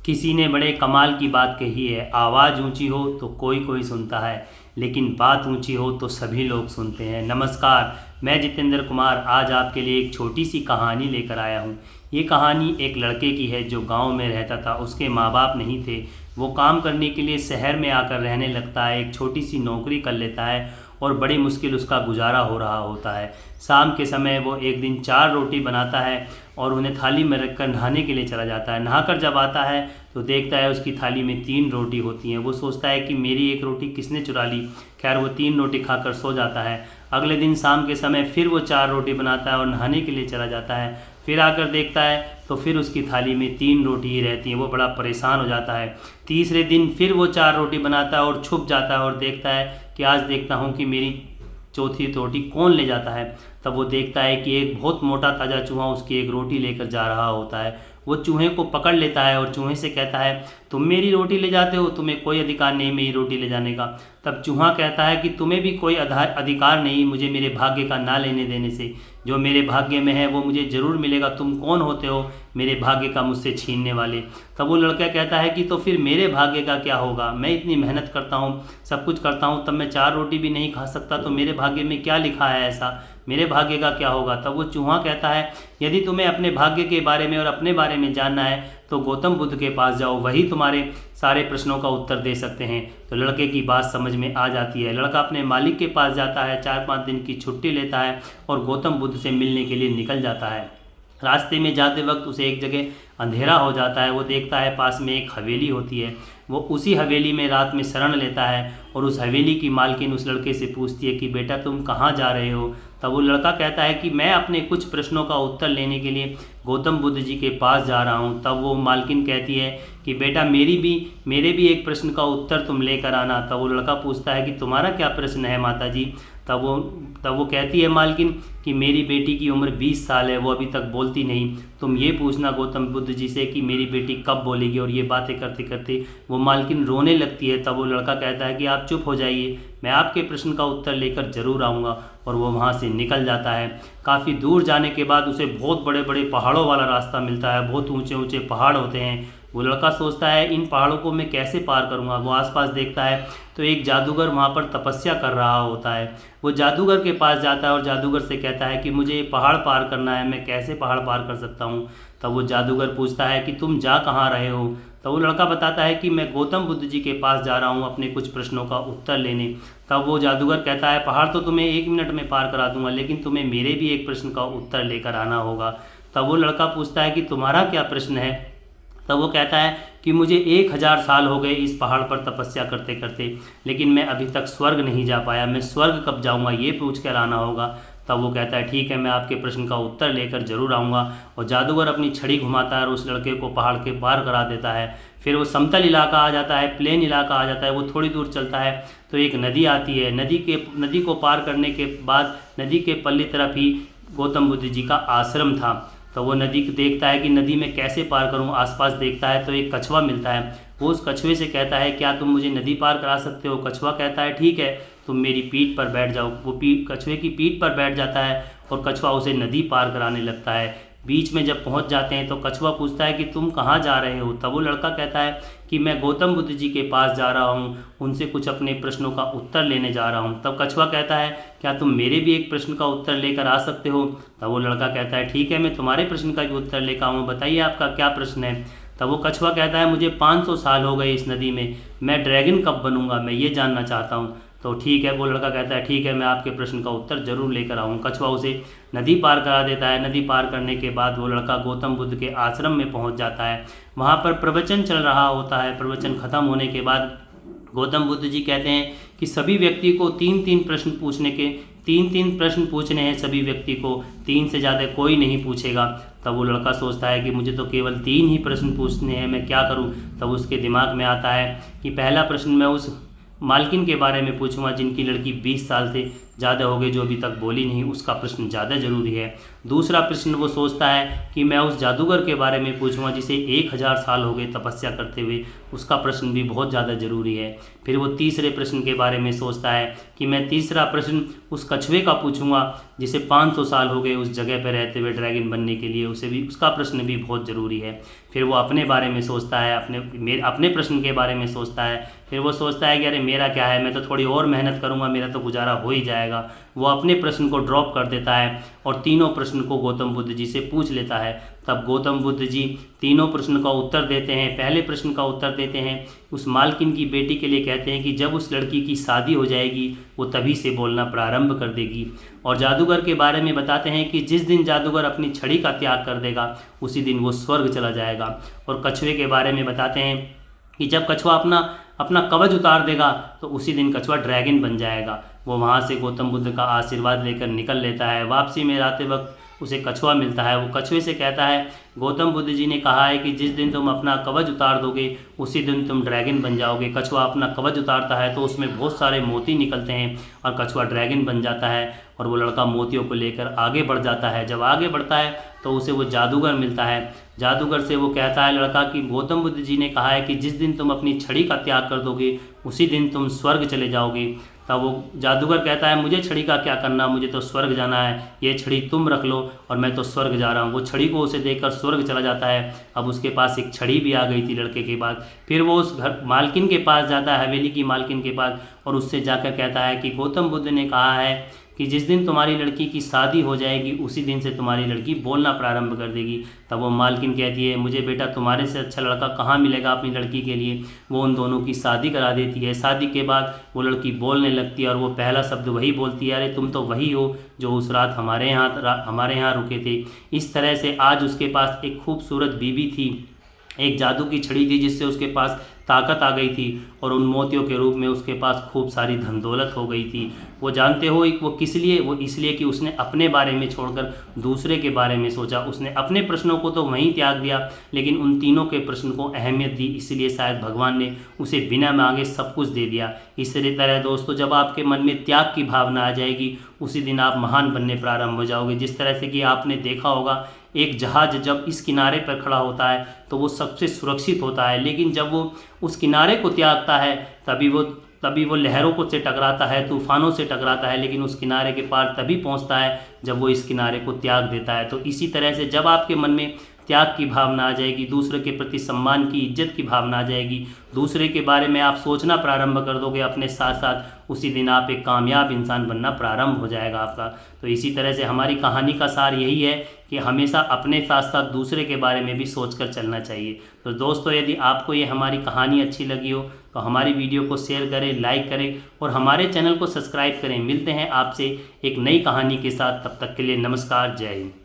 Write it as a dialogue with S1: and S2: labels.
S1: किसी ने बड़े कमाल की बात कही है, आवाज़ ऊंची हो तो कोई कोई सुनता है, लेकिन बात ऊंची हो तो सभी लोग सुनते हैं। नमस्कार, मैं जितेंद्र कुमार आज आपके लिए एक छोटी सी कहानी लेकर आया हूँ। ये कहानी एक लड़के की है जो गांव में रहता था। उसके माँ बाप नहीं थे। वो काम करने के लिए शहर में आकर रहने लगता है, एक छोटी सी नौकरी कर लेता है और बड़ी मुश्किल उसका गुजारा हो रहा होता है। शाम के समय वो एक दिन 4 रोटी बनाता है और उन्हें थाली में रखकर नहाने के लिए चला जाता है। नहाकर जब आता है तो देखता है उसकी थाली में 3 रोटी होती हैं। वो सोचता है कि मेरी एक रोटी किसने चुरा ली। खैर वो 3 रोटी खाकर सो जाता है। अगले दिन शाम के समय फिर वो 4 रोटी बनाता है और नहाने के लिए चला जाता है। फिर आकर देखता है तो फिर उसकी थाली में 3 रोटी ही रहती हैं। वो बड़ा परेशान हो जाता है। तीसरे दिन फिर वो 4 रोटी बनाता है और छुप जाता है और देखता है कि आज देखता हूँ कि मेरी चौथी रोटी कौन ले जाता है। तब वो देखता है कि एक बहुत मोटा ताज़ा चूहा उसकी एक रोटी लेकर जा रहा होता है। वो चूहे को पकड़ लेता है और चूहे से कहता है, तुम मेरी रोटी ले जाते हो, तुम्हें कोई अधिकार नहीं मेरी रोटी ले जाने का। तब चूहा कहता है कि तुम्हें भी कोई अधिकार नहीं मुझे मेरे भाग्य का ना लेने देने से। जो मेरे भाग्य में है वो मुझे ज़रूर मिलेगा। तुम कौन होते हो मेरे भाग्य का मुझसे छीनने वाले। तब वो लड़का कहता है कि तो फिर मेरे भाग्य का क्या होगा। मैं इतनी मेहनत करता हूँ, सब कुछ करता हूँ, तब मैं 4 रोटी भी नहीं खा सकता, तो मेरे भाग्य में क्या लिखा है ऐसा, मेरे भाग्य का क्या होगा। तब वो चूहा कहता है, यदि तुम्हें अपने भाग्य के बारे में और अपने बारे में जानना है तो गौतम बुद्ध के पास जाओ, वही तुम्हारे सारे प्रश्नों का उत्तर दे सकते हैं। तो लड़के की बात समझ में आ जाती है। लड़का अपने मालिक के पास जाता है, 4-5 दिन की छुट्टी लेता है और गौतम बुद्ध से मिलने के लिए निकल जाता है। रास्ते में जाते वक्त उसे एक जगह अंधेरा हो जाता है। वो देखता है पास में एक हवेली होती है। वो उसी हवेली में रात में शरण लेता है और उस हवेली की मालकिन उस लड़के से पूछती है कि बेटा तुम कहाँ जा रहे हो। तब वो लड़का कहता है कि मैं अपने कुछ प्रश्नों का उत्तर लेने के लिए गौतम बुद्ध जी के पास जा रहा हूँ। तब वो मालकिन कहती है कि बेटा मेरे भी एक प्रश्न का उत्तर तुम लेकर आना। तब वो लड़का पूछता है कि तुम्हारा क्या प्रश्न है माता जी। तब वो कहती है मालकिन कि मेरी बेटी की उम्र 20 साल है, वो अभी तक बोलती नहीं। तुम ये पूछना गौतम बुद्ध जी से कि मेरी बेटी कब बोलेगी। और ये बातें करते करते वो मालकिन रोने लगती है। तब वो लड़का कहता है कि आप चुप हो जाइए, मैं आपके प्रश्न का उत्तर लेकर ज़रूर आऊँगा। और वो वहाँ से निकल जाता है। काफ़ी दूर जाने के बाद उसे बहुत बड़े बड़े पहाड़ों वाला रास्ता मिलता है। बहुत ऊंचे ऊंचे पहाड़ होते हैं। वो लड़का सोचता है इन पहाड़ों को मैं कैसे पार करूँगा। वो आसपास देखता है तो एक जादूगर वहाँ पर तपस्या कर रहा होता है। वो जादूगर के पास जाता है और जादूगर से कहता है कि मुझे ये पहाड़ पार करना है, मैं कैसे पहाड़ पार कर सकता हूँ। तब वो जादूगर पूछता है कि तुम जा कहाँ रहे हो। तब वो लड़का बताता है कि मैं गौतम बुद्ध जी के पास जा रहा हूँ अपने कुछ प्रश्नों का उत्तर लेने। तब वो जादूगर कहता है पहाड़ तो तुम्हें 1 मिनट में पार करा दूंगा, लेकिन तुम्हें मेरे भी एक प्रश्न का उत्तर लेकर आना होगा। तब वो लड़का पूछता है कि तुम्हारा क्या प्रश्न है। तब वो कहता है कि मुझे 1000 साल हो गए इस पहाड़ पर तपस्या करते करते, लेकिन मैं अभी तक स्वर्ग नहीं जा पाया, मैं स्वर्ग कब जाऊंगा ये पूछ कर आना होगा। तब वो कहता है ठीक है, मैं आपके प्रश्न का उत्तर लेकर ज़रूर आऊँगा। और जादूगर अपनी छड़ी घुमाता है और उस लड़के को पहाड़ के पार करा देता है। फिर वो समतल इलाका आ जाता है, प्लेन इलाका आ जाता है। वो थोड़ी दूर चलता है तो एक नदी आती है। नदी को पार करने के बाद नदी के पल्ली तरफ ही गौतम बुद्ध जी का आश्रम था। तो वो नदी को देखता है कि नदी में कैसे पार करूं। आसपास देखता है तो एक कछुआ मिलता है। वो उस कछुए से कहता है क्या तुम मुझे नदी पार करा सकते हो। कछुआ कहता है ठीक है, तुम मेरी पीठ पर बैठ जाओ। वो कछुए की पीठ पर बैठ जाता है और कछुआ उसे नदी पार कराने लगता है। बीच में जब पहुंच जाते हैं तो कछुआ पूछता है कि तुम कहाँ जा रहे हो। तब वो लड़का कहता है कि मैं गौतम बुद्ध जी के पास जा रहा हूँ, उनसे कुछ अपने प्रश्नों का उत्तर लेने जा रहा हूँ। तब कछुआ कहता है क्या तुम मेरे भी एक प्रश्न का उत्तर लेकर आ सकते हो। तब वो लड़का कहता है ठीक है, मैं तुम्हारे प्रश्न का भी उत्तर लेकर आऊँ, बताइए आपका क्या प्रश्न है। तब वो कछुआ कहता है मुझे 500 साल हो गए इस नदी में, मैं ड्रैगन कब बनूंगा, मैं ये जानना चाहता हूँ। तो ठीक है, वो लड़का कहता है ठीक है, मैं आपके प्रश्न का उत्तर जरूर लेकर आऊँ। कछुआ उसे नदी पार करा देता है। नदी पार करने के बाद वो लड़का गौतम बुद्ध के आश्रम में पहुँच जाता है। वहाँ पर प्रवचन चल रहा होता है। प्रवचन खत्म होने के बाद गौतम बुद्ध जी कहते हैं कि सभी व्यक्ति को 3-3 प्रश्न पूछने हैं सभी व्यक्ति को, 3 से ज़्यादा कोई नहीं पूछेगा। तब वो लड़का सोचता है कि मुझे तो केवल 3 ही प्रश्न पूछने हैं, मैं क्या करूं। तब उसके दिमाग में आता है कि पहला प्रश्न मैं उस मालकिन के बारे में पूछूंगा जिनकी लड़की 20 साल से ज़्यादा हो गए जो अभी तक बोली नहीं, उसका प्रश्न ज़्यादा ज़रूरी है। दूसरा प्रश्न वो सोचता है कि मैं उस जादूगर के बारे में पूछूंगा जिसे 1000 साल हो गए तपस्या करते हुए, उसका प्रश्न भी बहुत ज़्यादा ज़रूरी है। फिर वो तीसरे प्रश्न के बारे में सोचता है कि मैं तीसरा प्रश्न उस कछुए का पूछूंगा जिसे 500 साल हो गए उस जगह पर रहते हुए ड्रैगन बनने के लिए, उसे भी उसका प्रश्न भी बहुत ज़रूरी है। फिर वो अपने बारे में सोचता है, अपने प्रश्न के बारे में सोचता है। फिर वो सोचता है कि अरे मेरा क्या है, मैं तो थोड़ी और मेहनत करूंगा, मेरा तो गुजारा हो ही जाएगा। वो अपने प्रश्न को ड्रॉप कर देता है और तीनों प्रश्न को गौतम बुद्ध जी से पूछ लेता है। तब गौतम बुद्ध जी तीनों प्रश्न का उत्तर देते हैं। पहले प्रश्न का उत्तर देते हैं, उस मालकिन की बेटी के लिए कहते हैं कि जब उस लड़की की शादी हो जाएगी वो तभी से बोलना प्रारंभ कर देगी। और जादूगर के बारे में बताते हैं कि जिस दिन जादूगर अपनी छड़ी का त्याग कर देगा उसी दिन वो स्वर्ग चला जाएगा। और कछुए के बारे में बताते हैं कि जब कछुआ अपना कवच उतार देगा तो उसी दिन कछुआ ड्रैगन बन जाएगा। वो वहाँ से गौतम बुद्ध का आशीर्वाद लेकर निकल लेता है। वापसी में आते वक्त उसे कछुआ मिलता है। वो कछुए से कहता है, गौतम बुद्ध जी ने कहा है कि जिस दिन तुम अपना कवच उतार दोगे उसी दिन तुम ड्रैगन बन जाओगे। कछुआ अपना कवच उतारता है तो उसमें बहुत सारे मोती निकलते हैं और कछुआ ड्रैगन बन जाता है। और वो लड़का मोतियों को लेकर आगे बढ़ जाता है। जब आगे बढ़ता है तो उसे वो जादूगर मिलता है। जादूगर से वो कहता है लड़का कि गौतम बुद्ध जी ने कहा है कि जिस दिन तुम अपनी छड़ी का त्याग कर दोगे उसी दिन तुम स्वर्ग चले जाओगे। तब वो जादूगर कहता है, मुझे छड़ी का क्या करना, मुझे तो स्वर्ग जाना है, ये छड़ी तुम रख लो और मैं तो स्वर्ग जा रहा हूँ। वो छड़ी को उसे देकर स्वर्ग चला जाता है। अब उसके पास एक छड़ी भी आ गई थी लड़के के पास। फिर वो उस घर मालकिन के पास जाता है, हवेली की मालकिन के पास, और उससे जाकर कहता है कि गौतम बुद्ध ने कहा है कि जिस दिन तुम्हारी लड़की की शादी हो जाएगी उसी दिन से तुम्हारी लड़की बोलना प्रारंभ कर देगी। तब वो मालकिन कहती है, मुझे बेटा तुम्हारे से अच्छा लड़का कहाँ मिलेगा अपनी लड़की के लिए। वो उन दोनों की शादी करा देती है। शादी के बाद वो लड़की बोलने लगती है और वो पहला शब्द वही बोलती है, अरे तुम तो वही हो जो उस रात हमारे यहाँ रुके थे। इस तरह से आज उसके पास एक खूबसूरत बीवी थी, एक जादू की छड़ी थी जिससे उसके पास ताकत आ गई थी और उन मोतियों के रूप में उसके पास खूब सारी धन दौलत हो गई थी। वो जानते हो वो किस लिए, वो इसलिए कि उसने अपने बारे में छोड़कर दूसरे के बारे में सोचा। उसने अपने प्रश्नों को तो वहीं त्याग दिया लेकिन उन तीनों के प्रश्न को अहमियत दी, इसलिए शायद भगवान ने उसे बिना मांगे सब कुछ दे दिया। इसी तरह दोस्तों, जब आपके मन में त्याग की भावना आ जाएगी उसी दिन आप महान बनने प्रारंभ हो जाओगे। जिस तरह से कि आपने देखा होगा एक जहाज जब इस किनारे पर खड़ा होता है तो वो सबसे सुरक्षित होता है, लेकिन जब वो उस किनारे को त्यागता है तभी वो लहरों को से टकराता है, तूफानों से टकराता है, लेकिन उस किनारे के पार तभी पहुंचता है जब वो इस किनारे को त्याग देता है। तो इसी तरह से जब आपके मन में त्याग की भावना आ जाएगी, दूसरे के प्रति सम्मान की, इज्जत की भावना आ जाएगी, दूसरे के बारे में आप सोचना प्रारंभ कर दोगे अपने साथ साथ, उसी दिन आप एक कामयाब इंसान बनना प्रारंभ हो जाएगा आपका। तो इसी तरह से हमारी कहानी का सार यही है कि हमेशा अपने साथ साथ दूसरे के बारे में भी सोचकर चलना चाहिए। तो दोस्तों, यदि आपको ये हमारी कहानी अच्छी लगी हो तो हमारी वीडियो को शेयर करें, लाइक करें और हमारे चैनल को सब्सक्राइब करें। मिलते हैं आपसे एक नई कहानी के साथ, तब तक के लिए नमस्कार, जय हिंद।